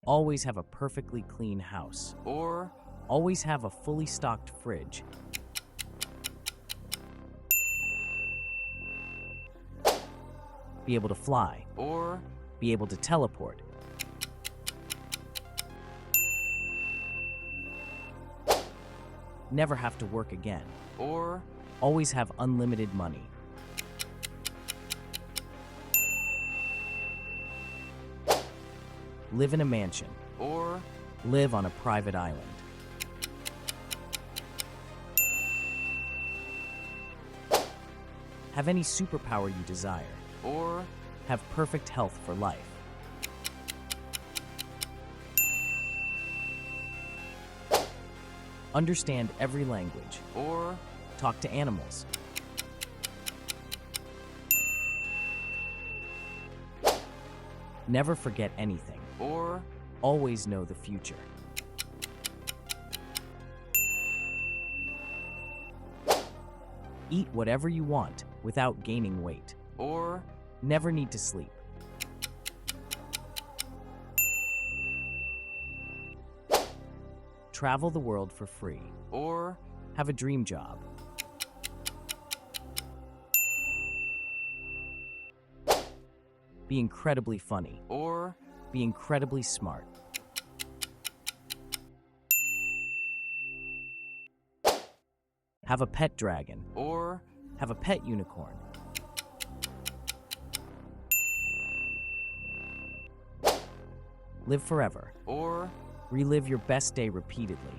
Always have a perfectly clean house. or Always have a fully stocked fridge. Be able to fly. or Be able to teleport. Never have to work again. or Always have unlimited money. Live in a mansion. or Live on a private island. Have any superpower you desire. or Have perfect health for life. Understand every language. or Talk to animals. Never forget anything. or Always know the future. Eat whatever you want without gaining weight. or Never need to sleep. Travel the world for free. or Have a dream job. Be incredibly funny. or Be incredibly smart. Have a pet dragon. or Have a pet unicorn. Live forever. or Relive your best day repeatedly.